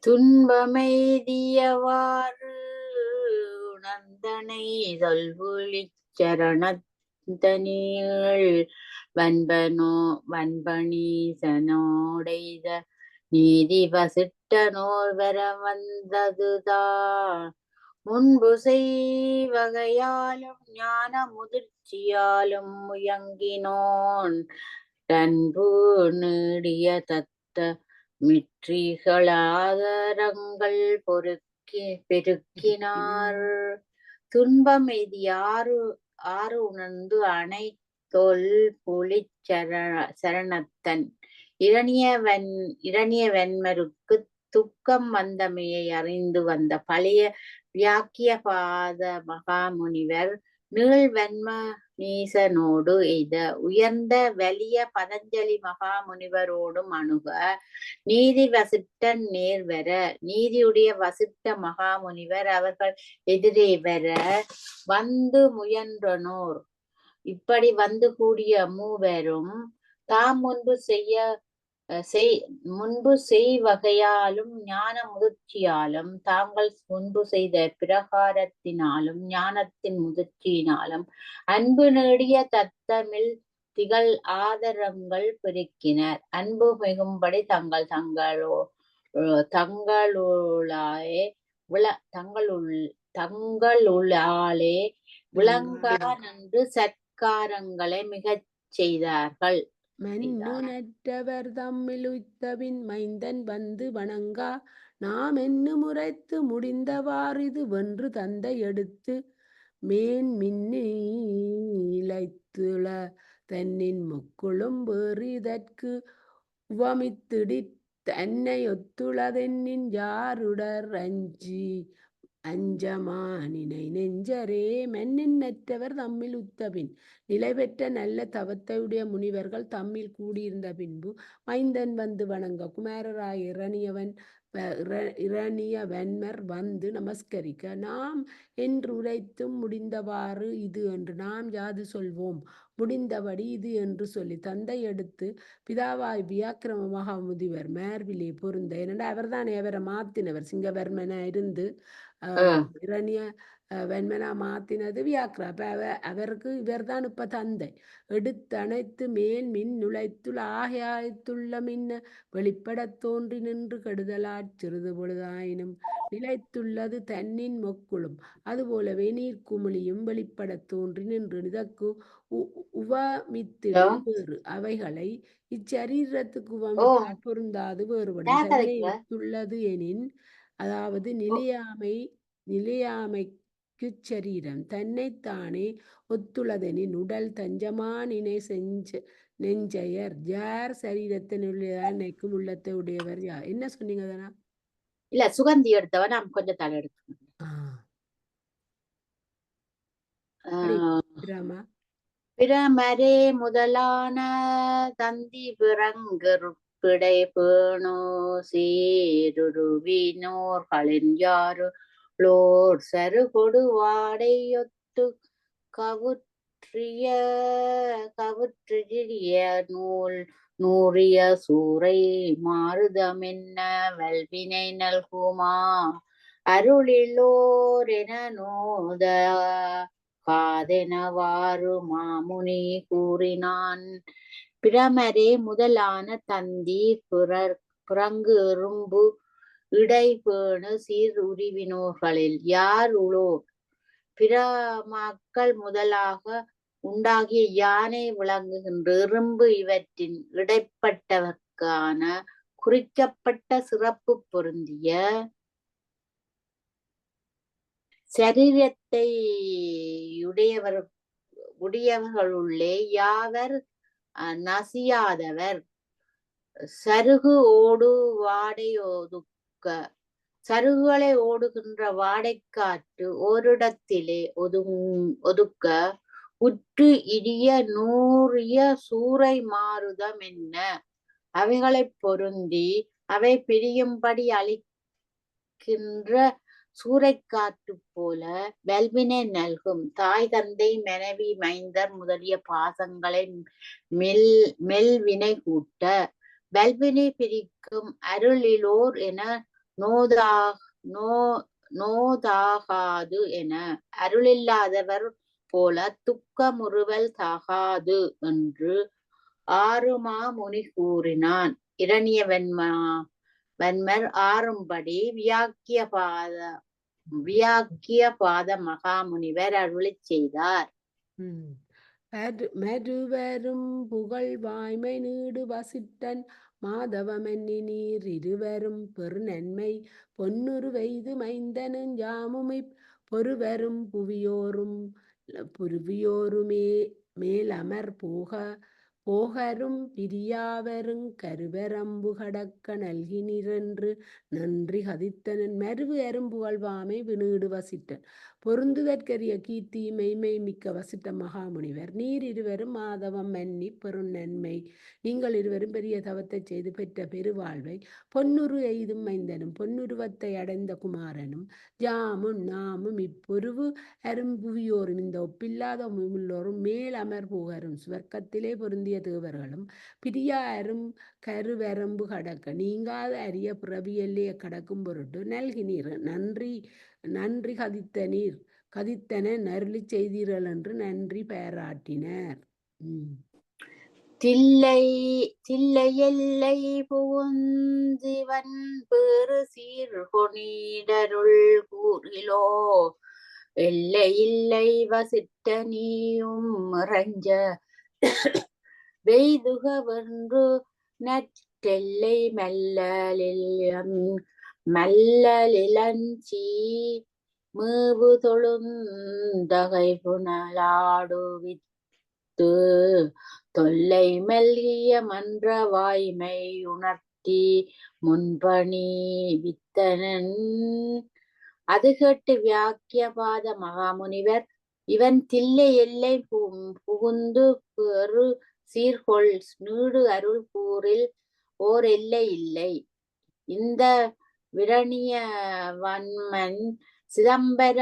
துன்பமெய்தியவாறு உணர்ந்தனை சொல்புலி சரணத்தனியள் வன்பனீசனோடைத நீதி வசிட்டனோர் வர வந்ததுதான் முன்பு செய்வகையாலும் ஞான முதிர்ச்சியாலும் முயங்கினோன் தன்பு நீடிய தத்த மிற்றிகளாதரங்கள் பெருக்கினார். துன்பம் இது ஆறு உணர்ந்து அணை தோல் புலி சரணத்தன் இரணிய வெண்மருக்கு துக்கம் வந்தமையை அறிந்து வந்த பழைய வியாக்கிய பாத மகாமுனிவர் நீள்வன்ம நீசனோடு எய்த உயர்ந்த வலிய பதஞ்சலி மகாமுனிவரோடும் அணுக நீதி வசிட்டன் நேர் வர நீதியுடைய வசிட்ட மகாமுனிவர் அவர்கள் எதிரே வர வந்து முயன்றனோர். இப்படி வந்து கூடிய மூவரும் தாம் முன்பு செய்வகையாலும் ஞான முதிர்ச்சியாலும் தாங்கள் முன்பு செய்த பிரகாரத்தினாலும் ஞானத்தின் முதிர்ச்சியினாலும் அன்பு நேடிய தத்தமில் திகழ் ஆதரங்கள் பெருக்கினர். அன்பு மிகும்படி தங்களுளாலே விளங்கா நின்று சத்காரங்களை மிகச் செய்தார்கள். மன்னுனற்றவர் தம்மில் உய்த்தபின் மைந்தன் வந்து வணங்கா நாம் என்ன முறைத்து முடிந்தவாறு இது வென்று தந்தை எடுத்து மின்னிலைத்துள தன்னின் முக்குளும் வேறிதற்கு உவமித்திடித் தன்னை ஒத்துளதென்னின் யாருடர் அஞ்சமானினை நெஞ்சரே மன்னின்னற்றவர் தம்மில் உத்தபின் நிலை பெற்ற நல்ல தவத்தையுடைய முனிவர்கள் தம்மில் கூடியிருந்த பின்பு மைந்தன் வந்து வணங்க குமாரராய் இரணியவன்மர் வந்து நமஸ்கரிக்க நாம் என்று உரைத்தும் முடிந்தவாறு இது என்று நாம் யாது சொல்வோம், முடிந்தபடி இது என்று சொல்லி தந்தை எடுத்து பிதாவாய் வியாக்கிரம மகாமுதிவர் மார்பிலே பொருந்த, ஏனென்றா அவர் தானே அவரை மாத்தினவர், சிங்கவர்மனா இருந்து இரணிய வெண்மனா மாத்தினது வியாக்கிரா. அப்ப அவருக்கு இவர் தான் இப்ப தந்தை. எடுத்தணைத்து மேல் மின் நுழைத்துள் ஆகையாய்த்துள்ள மின்ன வெளிப்படத் தோன்றி நின்று கெடுதலாற் சிறிது பொழுதாயினும் நிலைத்துள்ளது தன்னின் மொக்குளும் அதுபோலவே நீர்க்குமிழியும் வெளிப்படத் தோன்றி நின்று இதற்கு உவமித்திடு வேறு அவைகளை இச்சரீரத்துக்கு உவமித்தால் பொருந்தாது வேறுபடும். தன்னை ஒத்துள்ளது எனின், அதாவது நிலையாமைக்குச் சரீரம் தன்னைத்தானே ஒத்துள்ளதெனின் உடல் தஞ்சமானினை நெஞ்சையர் யார் சரீரத்தை நினைக்கும் உள்ளத்தை உடையவர் யார். என்ன சொன்னீங்க தானா? இல்ல, சுகந்தி எடுத்தவ நாம் கொஞ்சம் தலை எடுத்து பிரமரே முதலான தந்தி பிறங்கிருப்பிடை பேணோ சீருருவினோர்களின் யாருளோர் சருகொடு வாடையொத்து கவுற்றிய நூறிய சூறை மாறுதமென்ன வல்வினை நல்குமா அருளிலோர் என நோத காதெனவாறு மாமுனி கூறினான். பிரமரே முதலான தந்தி பிறங்கு எறும்பு இடைபேணு சீர் உருவினோர்களில் யார் உளோர் பிரமாக்கள் முதலாக உண்டாகிய யானை விளங்குகின்ற எறும்பு இவற்றின் இடைப்பட்டவர்க்கான குறிக்கப்பட்ட சிறப்பு பொருந்திய சரீரத்தை உடையவர்களுள்ளே யாவர் நசியாதவர் சருகு ஓடு வாடையொதுக்க சருகுகளை ஓடுகின்ற வாடைக்காற்று ஓரிடத்திலே ஒதுக்க உற்று இடிய நூறிய சூறை மாறுதம் என்ன அவைகளைப் பொருந்தி அவை பிரியும்படி அளிக்கின்ற சூறைக்காற்று போல வல்வினை நல்கும் தாய் தந்தை மனைவி மைந்தர் முதலிய பாசங்களை மெல்வினை கூட்ட வல்வினை பிரிக்கும் அருளிலோர் என நோதாகாது என அருளில்லாதவர் போல துக்கமுறுவல் தாகாது என்று ஆறுமா முனி கூறினான். இரணியவன்மர் ஆறும்படி வியாக்கிய பாத மகாமுனிவர் அருளிச் செய்தார். மறுவரும் புகழ் வாய்மை நீடு வசிட்டன் மாதவமன்னி நீர் இருவரும் பெருநன்மை பொன்னுரு வெய்து மைந்தனும் யாமுமி பொறுவரும் புவியோருமே மேலமர் போகரும் பிரியாவரும் கருவரம்பு கடக்க நல்கினிரென்று நன்றி கதித்தனன். மருவு அரும்புகழ் வாமை வினீடு வசிட்டன் பொருந்துதற்கரிய கீர்த்தி மெய்மை மிக்க வசிட்ட மகாமுனிவர் நீர் இருவரும் மாதவம் மன்னி பெரும் நன்மை நீங்கள் இருவரும் பெரிய தவத்தை செய்து பெற்ற பெருவாழ்வை பொன்னுரு எய்தும் மைந்தனும் பொன்னுருவத்தை அடைந்த குமாரனும் யாமும் நாமும் இப்பொருவு அரும்புவியோரும் இந்த ஒப்பில்லாத உள்ளோரும் மேல் அமர் போகரும் சுவர்க்கத்திலே பொருந்திய தேவர்களும் பிரியாரும் கருவரம்பு கடக்க நீங்காத அரிய பிறவியல்லைய கடக்கும் பொருட்டு நல்கினீர் நன்றி கதித்தன நருளி செய்தீர்கள் என்று நன்றி பாராட்டினர். தில்லை எல்லை புகுந்திவன் பேறு சீர்கொணீடருள் கூறிலோ எல்லை இல்லை வசிட்ட நீயும் இறைஞ்ச வெய்துக வென்று நற்றெல்லை மல்லலிலஞ்சி மீவு தொழுந்தகை புனலாடுவித்து தொல்லை மெல்லிய மன்ற வாய்மை உணர்த்தி முன்பணி வித்தனன். அது கேட்டு வியாக்கியபாத மகாமுனிவர், இவன் தில்லை எல்லை புகுந்து பெரு சீர்கொள் நீடு அருள் கூறில் ஓர் எல்லை இல்லை. இந்த விரணிய வன்மன் சிதம்பர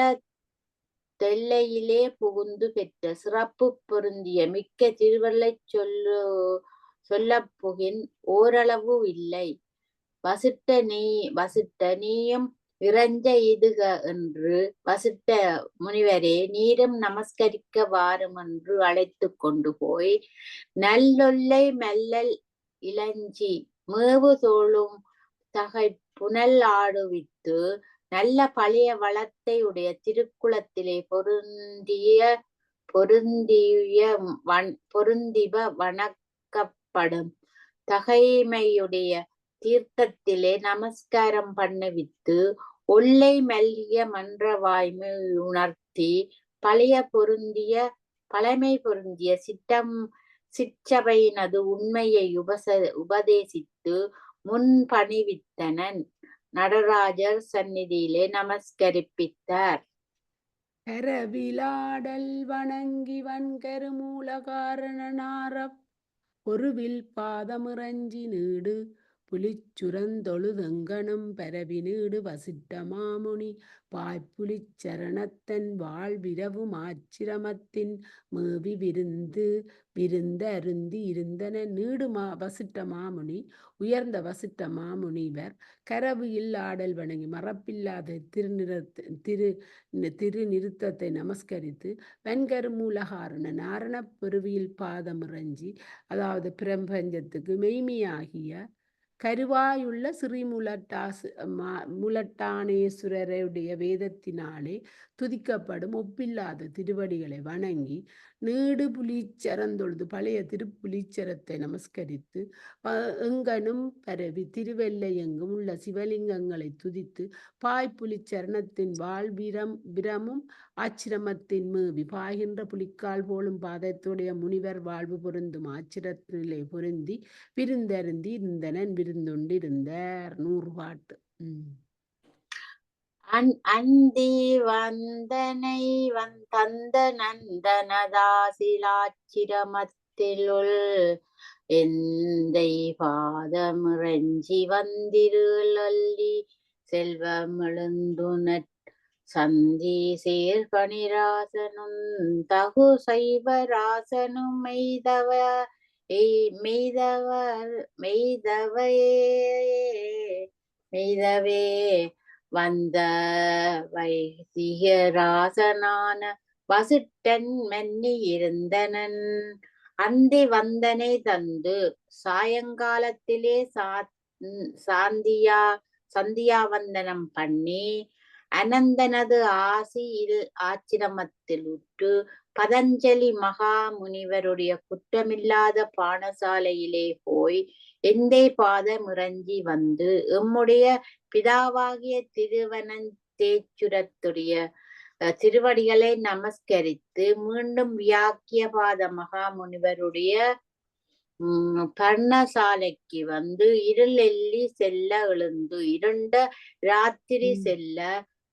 தெல்லையிலே புகுந்து பெற்ற சிறப்பு பொருந்திய மிக்க திருவருளை சொல்லப் புகின் ஓரளவு இல்லை. வசிட்ட நீயும் இறைஞ்ச இதுக என்று வசிட்ட முனிவரே, நீரும் நமஸ்கரிக்க வாரும் என்று அழைத்து கொண்டு போய் நல்லொல்லை மெல்லல் இளஞ்சி மேவு தோளும் தகை புனல் ஆடுவித்து நல்ல பழைய வளத்தை உடைய திருக்குளத்திலே பொருந்திவ வணக்கப்படும் தகைமையுடைய தீர்த்தத்திலே நமஸ்காரம் பண்ணுவித்து ஒல்லை மெல்லிய மன்ற வாய்மை உணர்த்தி பழமை பொருந்திய சிற்றபையினது உண்மையை உபதேசித்து முன் பணிவித்தனன். நடராஜர் சந்நிதியிலே நமஸ்கரிப்பித்தார். கரவிலாடல் வணங்கி வன்கரு மூல காரணனார பொருவில் பாதமிறஞ்சி நீடு புலிச்சுரந்தொழுதெங்கனும் பரவி நீடு வசிட்ட மாமுனி வாய்ப்புலிச் சரணத்தன் வாழ்விரவும் ஆச்சிரமத்தின் மேவி விருந்த அருந்தி இருந்தன. நீடு வசிட்ட மாமுனி உயர்ந்த வசிட்ட மாமுனிவர் கரவு இல்லாடல் வணங்கி மறப்பில்லாத திருநிறுத்தத்தை நமஸ்கரித்து வெண்கரு மூலகாரண நாரணப் பெருவியில் பாதமிறஞ்சி, அதாவது பிரபஞ்சத்துக்கு மெய்மையாகிய கருவாயுள்ள ஸ்ரீ முலட்டானேஸ்வரருடைய வேதத்தினாலே துதிக்கப்படும் ஒப்பில்லாத திருவடிகளை வணங்கி நீடு புலீச்சரந்தொழுது பழைய திருப்புலீச்சரத்தை நமஸ்கரித்து எங்கனும் பரவி திருவெல்லை எங்கும் உள்ள சிவலிங்கங்களை துதித்து பாய்ப்புலிச்சரணத்தின் பிரமும் ஆச்சிரமத்தின் மேவி பாய்கின்ற புலிக்கால் போலும் பாதத்துடைய முனிவர் வாழ்வு பொருந்தும் ஆச்சிரத்திலே பொருந்தி விருந்தருந்தி இருந்தனன் விருந்துண்டிருந்தார். 100 பாட்டு. அந்தி வந்தனை தந்த நந்தனதாசிலாச்சிரமத்திலுள் எந்தை பாதமிறஞ்சி வந்திருளி செல்வமெழுந்துனற் சந்தி சேர்பணிராசனும் தகு சைவராசனும் மெய்தவே வந்த வைதிகராசனான வசிட்டன் மன்னி இருந்தனன். அந்தி வந்தனை தந்து சாயங்காலத்திலே சந்தியாவந்தனம் பண்ணி அனந்தனது ஆச்சிரமத்தில் உற்று பதஞ்சலி மகா முனிவருடைய குற்றமில்லாத பானசாலையிலே போய் எந்தை பாதமிறஞ்சி வந்து எம்முடைய பிதாவாகிய திருவனந்தேச்சுரத்துடைய திருவடிகளை நமஸ்கரித்து மீண்டும் வியாக்கியபாத மகா முனிவருடைய பர்ணசாலைக்கு வந்து இருளெல்லி செல்ல எழுந்து இருண்ட ராத்திரி செல்ல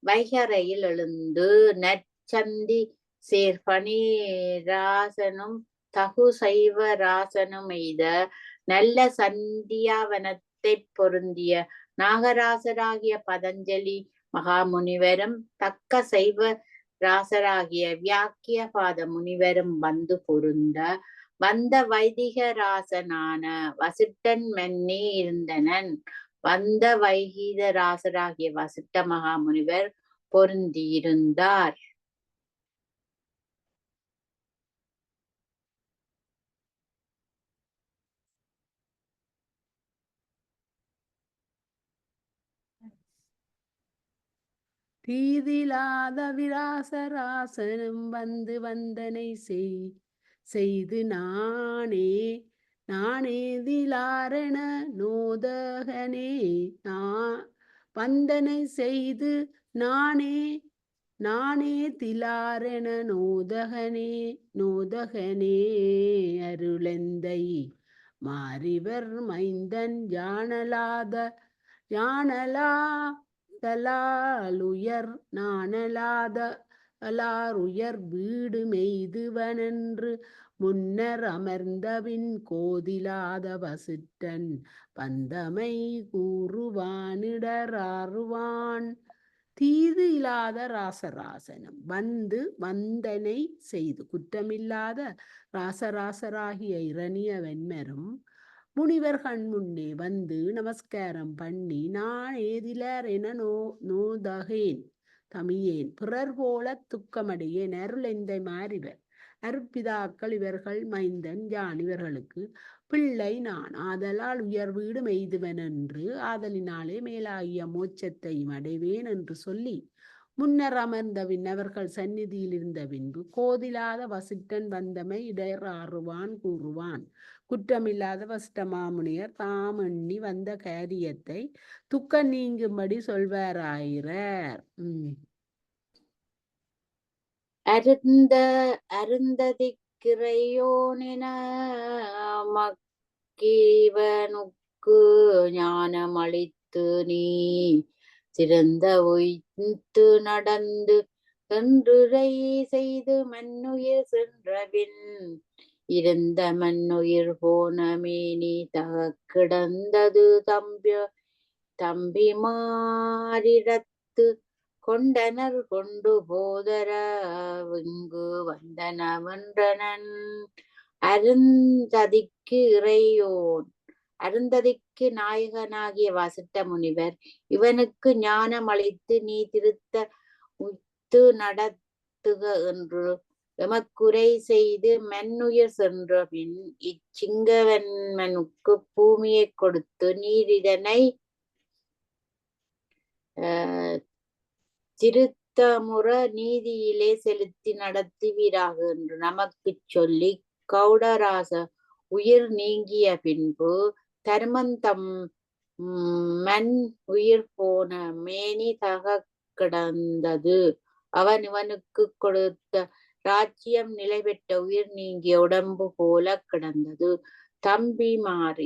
வைகரையில் எழுந்து நற்சந்தி சேர்பணி ராசனும் தகு சைவ ராசனும் எய்த நல்ல சந்தியாவனத்தை பொருந்திய நாகராசராகிய பதஞ்சலி மகாமுனிவரும் தக்க சைவ ராசராகிய வியாக்கியபாத முனிவரும் வந்து பொருந்த வந்த வைதிகராசனான வசிட்டன் மன்னி இருந்தனன். வந்த வைகிதராசராகிய வசிட்ட மகாமுனிவர் பொருந்தியிருந்தார். தீதிலாத விராசராசனும் வந்து வந்தனை செய்து நானேதிலாரண நோதகனே வந்தனை செய்து நானே நானே திலாரென நோதகனே அருளெந்தை மாறிவர் மைந்தன் யானலாதலாலுயர் நானலாதலாருயர் வீடு மெய்துவனென்று முன்னர் அமர்ந்தபின் கோதிலாத வசிட்டன் பந்தமை கூறுவானிடராறுவான் தீது இல்லாத ராசராசனம் வந்தனை செய்து குற்றமில்லாத ராசராசராகிய இரணிய வெண்மரும் முனிவர் கண் முன்னே வந்து நமஸ்காரம் பண்ணி நான் ஏதிலர் என நோதகேன் தமியேன் பிறர் போல துக்கமடையேன் அருளெந்தை மாறிவர் அருட்பிதாக்கள் இவர்கள் மைந்தன் யான் இவர்களுக்கு பிள்ளை நான் ஆதலால் உயர் வீடு மெய்துவன் என்று ஆதலினாலே மேலாகிய மோட்சத்தையும் அடைவேன் என்று சொல்லி முன்னர் அமர்ந்த விண்ணவர்கள் சந்நிதியில் இருந்த பின்பு கோதிலாத வசிட்டன் வந்தமை இடராறுவான் கூறுவான் குற்றமில்லாத வசிட்ட மாமுனியர் தாம் எண்ணி வந்த காரியத்தை துக்க நீங்கும்படி சொல்வாராயிரார். அருந்ததிக்கிறையோனின மக்கீவனுக்கு ஞானம் அளித்து நீ சிறந்த உய்த்து நடந்து கன்றுரை செய்து மண்ணுயிர் சென்றபின் இருந்த மண்ணுயிர் போன மேனி கிடந்தது தம்பிமாரிடத்து கொண்டனர் கொண்டு போதர விங்கு வந்தனவென்றனன் அருந்ததிக்கு இறையோன் அருந்ததிக்கு நாயகனாகிய வசிட்ட முனிவர் இவனுக்கு ஞானம் அளித்து நீ திருத்த உய்த்து நடத்துக என்று எமக்குரை செய்து மண்ணுயிர் சென்ற பின் இச்சிங்கவன்மனுக்கு பூமியை கொடுத்து நீர் இதனை திருத்தமுற நீதியிலே செலுத்தி நடத்துவீராக என்று நமக்கு சொல்லி கௌடராச உயிர் நீங்கிய பின்பு தர்மந்தம் மண் உயிர் போன மேனி கிடந்தது. அவன் இவனுக்கு கொடுத்த ராஜ்யம் நிலை பெற்ற உயிர் நீங்கிய உடம்பு போல கிடந்தது. தம்பிமார்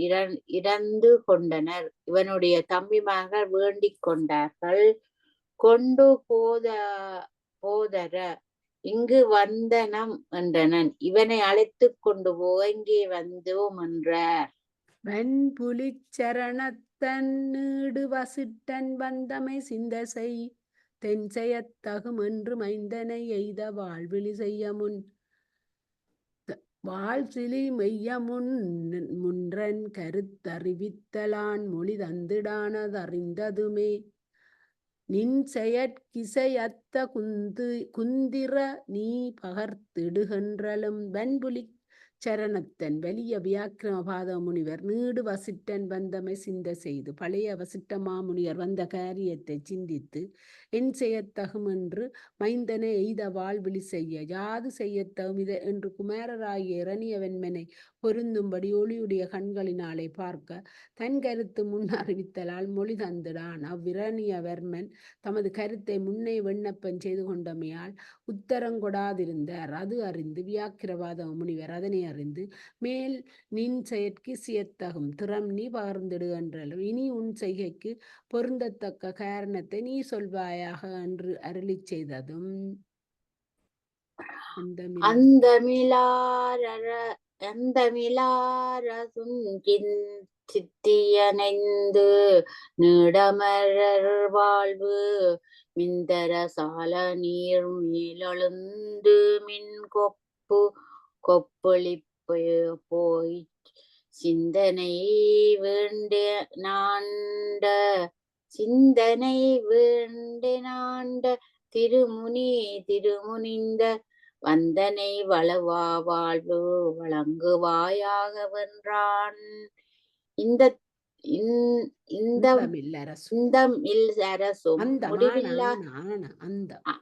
இறந்து கொண்டனர். இவனுடைய தம்பிமார்கள் வேண்டிக் கொண்டார்கள். கொண்டு போதர இங்கு வந்தனம் என்றனன். இவனை அழைத்து கொண்டு இங்கே வந்தோம் என்றார். வெண்புலிச்சரணத்தன் நீடு வசிட்டன் வந்தமை சிந்தசை தென் செய்யத்தகும் என்று மைந்தனை எய்த வாழ்விழி செய்ய வாழ்சிலி மெய்ய முன்றன் கருத்தறிவித்தலான் மொழி தந்திடானதறிந்ததுமே நின் செயற்கிசையத்த குந்திர நீ பகர்த்திடுகின்றலும் வெண்புலி சரணத்தன் வலிய வியாக்கிரமபாத முனிவர் நீடு வசிட்டன் வந்தமை சிந்த செய்து பழைய வசிட்ட மாமுனிவர் வந்த காரியத்தை சிந்தித்து என் செய்யத்தகும் என்று மைந்தனை எய்த வாழ்விழி செய்ய யாது செய்யத்தகும் இதை என்று குமாரராகிய இரணிய வெண்மனை பொருந்தும்படி ஒளியுடைய கண்களினாலே பார்க்க தன் கருத்து முன் அறிவித்தலால் மொழி தந்திடான். அவ்விரணியவர்மன் தமது கருத்தை முன்னே விண்ணப்பம் செய்து கொண்டமையால் உத்தரங்கொடாதிருந்தார். அது அறிந்து வியாக்கிரவாத முனிவர் அதனை அறிந்து மேல் நின் செயற்கி சியத்தகும் திறம் நீ பகர்ந்திடுகின்றலும் இனி உன் செய்கைக்கு பொருந்தத்தக்க காரணத்தை நீ சொல்வாயாக என்று அருளி செய்ததும் சித்தியனைந்து நீடமரர் வாழ்வு மிந்தர சால நீர் மேலெழுந்து மின் கொப்பொழி போய் சிந்தனை வேண்டினாண்ட திருமுனிந்த வந்தனை வளவா வாழ்வு வழங்குவாயாக வென்றான்.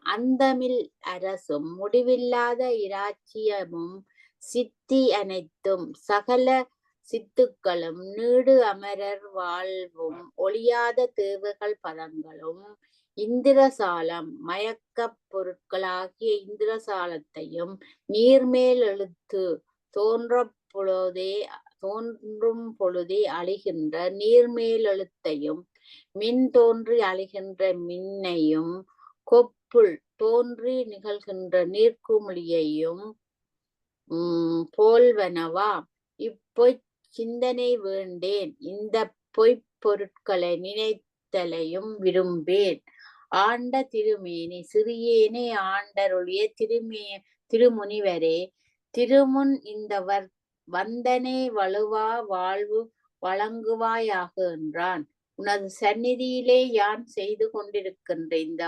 அந்தமில் அரசும் முடிவில்லாத இராச்சியமும் சித்தி அனைத்தும் சகல சித்துக்களும் நீடு அமரர் வாழ்வும் ஒளியாத தேவர்கள் பதங்களும் இந்திரசாலம் மயக்கப் பொருட்களாகிய இந்திரசாலத்தையும் நீர்மேல் எழுத்து தோன்றும் பொழுதே அழிகின்ற நீர்மேல் எழுத்தையும் மின் தோன்றி அழிகின்ற மின்னையும் கொப்புள் தோன்றி நிகழ்கின்ற நீர்க்குமிழியையும் போல்வனவா இப்பொய்ச் சிந்தனை வேண்டேன் இந்த பொய்ப் பொருட்களை நினைத்தலையும் விரும்பேன். ஆண்ட திருமேனி சிறியேனே ஆண்டருளிய திருமுனிவரே திருமுன் இந்த வந்தனை வலுவா வாழ்வு வழங்குவாயாக என்றான். உனது சந்நிதியிலே யான் செய்து கொண்டிருக்கின்ற இந்த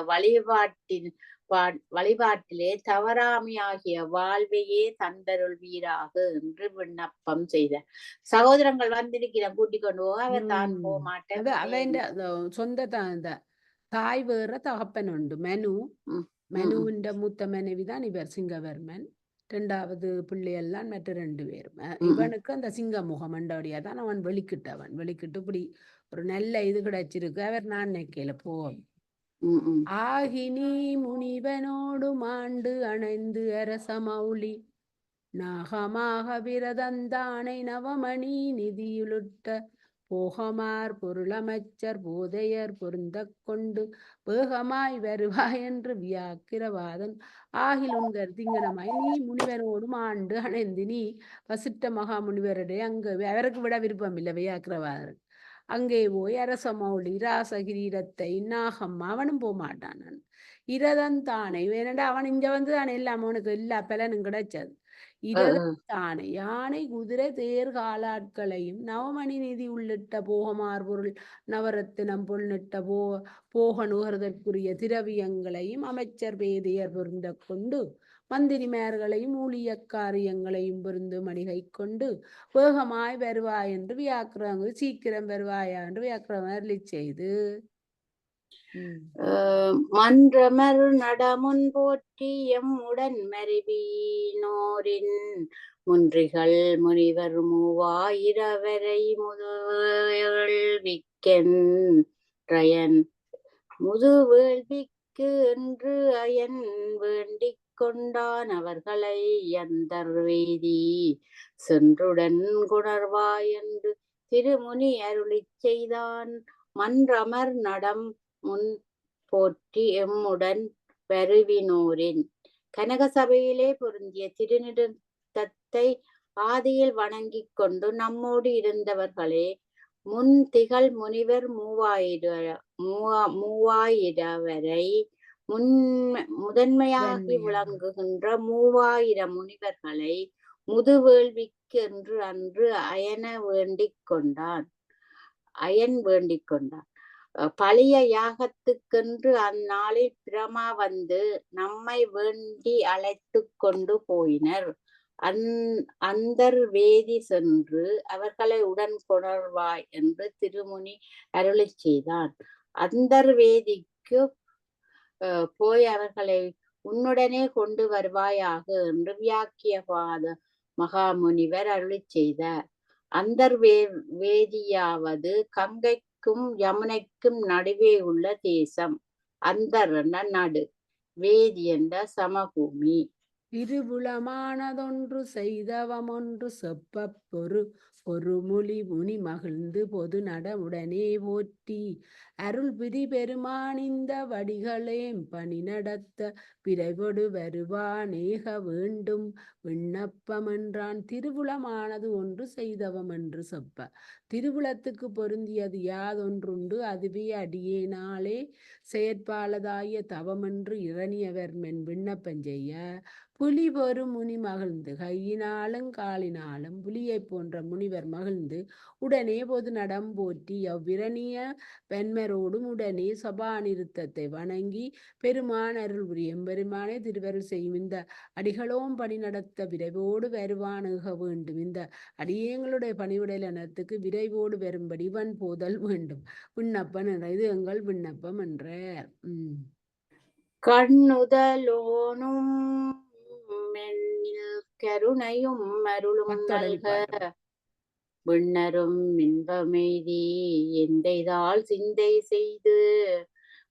வழிபாட்டிலே தவறாமையாகிய வாழ்வையே தந்தருள்வீராக என்று விண்ணப்பம் செய்தார். சகோதரங்கள் வந்திருக்கிற கூட்டிக் கொண்டு போக அவர் தான் போக மாட்டேன். சொந்த தாய் வேற தகப்பன் உண்டு. மனுவின் மூத்த மனைவிதான் இவர் சிங்கவர்மன். 2வது பிள்ளையெல்லாம் மற்ற 2 பேரும். இவனுக்கு அந்த சிங்க முகம் அண்டோடியா தான் அவன் வெளிக்கிட்டு இப்படி ஒரு நல்ல இது கிடைச்சிருக்கு. அவர் நான் நினைக்கல போவோம். ஆகினி முனிவனோடு மாண்டு அணைந்து அரசமௌலி நாகமாக விரதந்தானை நவமணி நிதியுளுட்ட போகமார் பொருளமைச்சர் போதையர் பொருந்த கொண்டு வேகமாய் வருவாய் என்று வியாக்கிரவாதன் ஆகிலுன்கர் திங்கனமாய் நீ முனிவனோடும் ஆண்டு அணைந்து நீ வசிட்ட மகா முனிவருடைய அங்கு அவருக்கு விட விருப்பம் இல்லை வியாக்கிரவாதர். அங்கே போய் அரசமௌலி ராசகிரீடத்தை நாகம் அவனும் போக மாட்டான். இரதன் தானே வேணண்டா அவன் இங்க வந்து தானே எல்லாம் அவனுக்கு எல்லா பலனும் கிடைச்சது. இரதன் தானே யானை குதிரை தேர் காலாட்களையும் நவமணி நிதி உள்ளிட்ட போகமார் பொருள் நவரத்தினம் பொருளிட்ட போக நுகர்தற்குரிய திரவியங்களையும் அமைச்சர் பேதையர் பொருந்த கொண்டு மந்திரிமார்களையும் ஊழிய காரியங்களையும் பொருந்து மணிகை கொண்டு வேகமாய் வருவாய் என்று வியாக்கிரங்க சீக்கிரம் வருவாயா என்று வியாக்கிரம அருளி செய்து மன்றமர் நடமுன் போற்றி எம்முடன் மருவினோரின் முன்றிகள் முனிவர் 3000 வரை முதுவேள்விக்கு என்று அயன் வேண்டிக் கொண்டான் அவர்களை அந்தர் வேதி சென்றுடன் குணர்வாய் என்று திருமுனி அருளிச் செய்தான். மன்றமர் நடம் முன் போற்றி எம்முடன் வருவினோரின் கனக சபையிலே பொருந்திய திருநிறுத்தத்தை ஆதியில் வணங்கிக் கொண்டு நம்மோடு இருந்தவர்களே முன் திகழ் முனிவர் 3000 வரை முதன்மையாகி விளங்குகின்ற 3000 முனிவர்களை முதுவேள்விக்கு என்று அன்று அயன் வேண்டிக் கொண்டான். பழைய யாகத்துக்கென்று அந்நாளில் பிரமா வந்து நம்மை வேண்டி அழைத்து கொண்டு போயினர். அந்தர் வேதி சென்று அவர்களை உடன் கொணர்வாய் என்று திருமுனி அருளி செய்தான். அந்தர் வேதிக்கு போய் அவர்களை உன்னுடனே கொண்டு வருவாயாக என்று வியாக்கியவாத மகாமுனிவர் அருளி செய்தார். அந்தர் வேதியாவது கங்கைக்கும் யமுனைக்கும் நடுவே உள்ள தேசம். அந்தர் நடு, வேதி என்ற சமபூமி. இருபுலமானதொன்று செய்தவமொன்று செப்ப பொறுமொழி முனி மகிழ்ந்து பொது நடமுடனே போற்றி அருள் பிரி பெருமான் இந்த வடிகளேம் பணி நடத்த விரைவொடு வருவானேக வேண்டும் விண்ணப்பம் என்றான். திருவுளமானது ஒன்று செய்தவம் என்று செப்ப திருவுளத்துக்கு பொருந்தியது யாதொன்றுண்டு அதுவே அடியேனாலே செயற்பாலதாய தவமென்று இரணியவர்மென் விண்ணப்பம் செய்ய புலி பொறு முனி மகிழ்ந்து கையினாலும் காலினாலும் புலியை போன்ற முனிவர் மகிழ்ந்து உடனே பொது நடம் போற்றி அவ்விரணிய பெண்மரோடும் உடனே சபாநிறுத்தத்தை வணங்கி பெருமான் அருள் புரியும் பெருமானே திருவருள் செய்யும் இந்த அடிகளோம் பணி நடத்த விரைவோடு வருவானுக வேண்டும். இந்த அடியங்களுடைய பணிவுடையனத்துக்கு விரைவோடு வரும்படி வன் போதல் வேண்டும் விண்ணப்பம் என்ற இது எங்கள் விண்ணப்பம் என்றார். கண்ணுதலோனும் கருணையும் அருளும் நல்க விண்ணரும் இன்பமெய்தி எந்தைதால் சிந்தை செய்து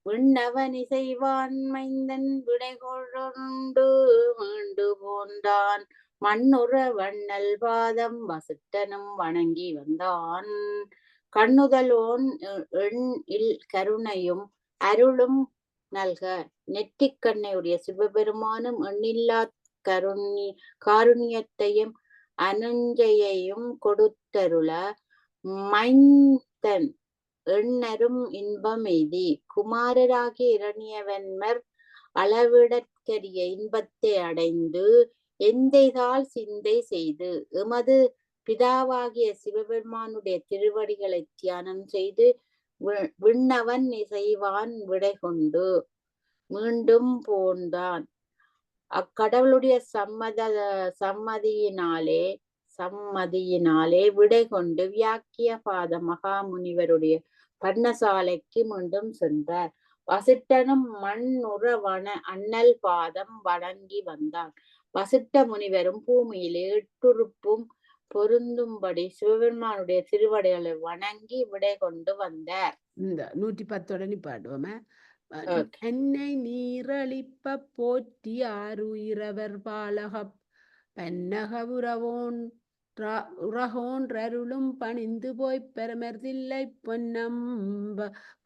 விண்ணவன் இசைவான் மைந்தன் விடை கொண்டு மீண்டு போந்தான் மண்ணுற வண்ணல் பாதம் வசிட்டனும் வணங்கி வந்தான் கண்ணுதலோன் எண் இல் கருணையும் அருளும் நல்க நெற்றிக்கண்ணையுடைய சிவபெருமானும் எண்ணில்லா காருண்யத்தையும் அனுஞ்சையையும் கொடுத்தருள மைந்தன் எண்ணரும் இன்பம் எய்தி குமாரராகிய இரணியவன்மர் அளவிடற்கரிய இன்பத்தை அடைந்து எந்தைதால் சிந்தை செய்து எமது பிதாவாகிய சிவபெருமானுடைய திருவடிகளை தியானம் செய்து விண்ணவன் இசைவான் விடை கொண்டு மீண்டும் போந்தான் அக்கடவுளுடைய சம்மதியினாலே விடை கொண்டு வியாக்கிய பாத மகாமுனிவருடைய பர்ணசாலைக்கு மீண்டும் சென்றார் வசிட்டனும் மண்ணுற அண்ணல் பாதம் வணங்கி வந்தான் வசிட்ட முனிவரும் பூமியிலே எட்டுறுப்பும் பொருந்தும்படி சிவபெருமானுடைய திருவடிகளை வணங்கி விடை கொண்டு வந்தார். இந்த 110 நிப்பாட்டுவோமே. என்னை நீரளிப்ப போற்றி ஆறுயிரவர் பாலக பன்னக உறகோன்றருளும் பணிந்து போய்ப் பெருமர்தில்லை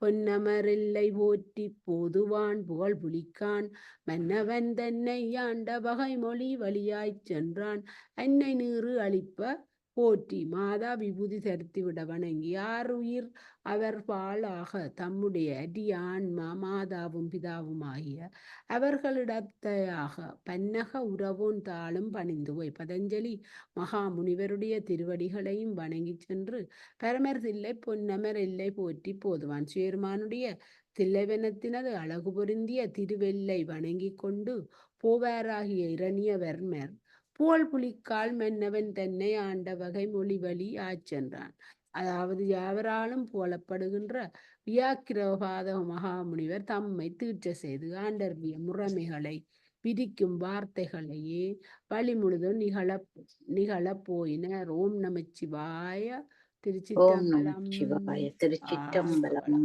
பொன்னமரில்லை போற்றி போதுவான் புகழ் புலிக்கான் மன்னவன் தன்னை ஆண்ட வகை மொழி வழியாய்ச் சென்றான் என்னை நீறு அளிப்ப போற்றி மாதா விபூதி தரித்துவிட வணங்கி ஆறுயிர் அவர் பாலாக தம்முடைய அடியான்மா மாதாவும் பிதாவும் ஆகிய அவர்களிடத்தையாக பன்னக உறவோன் தாளும் பணிந்து போய் பதஞ்சலி மகாமுனிவருடைய திருவடிகளையும் வணங்கி சென்று பரமர் தில்லை பொன்னமர் எல்லை போற்றி போதுவான் சிவருமானுடைய தில்லைவனத்தினது அழகு பொருந்திய திருவெல்லை வணங்கி கொண்டு போவாராகிய இரணியவர்மர் புகழ் புலிக்கால் மன்னவன் தன்னை ஆண்ட வகை மொழி வழி ஆச்சென்றான். அதாவது யாவராலும் புகழப்படுகின்ற வியாக்கிரபாத மகாமுனிவர் தம்மை தீட்ச செய்து ஆண்டர்விய முறைமைகளை விதிக்கும் வார்த்தைகளையே வழி முழுதும் நிகழ போயினர். ஓம் நமச்சிவாய. திருச்சிற்றம்பலம். திருச்சிற்றம்பலம்.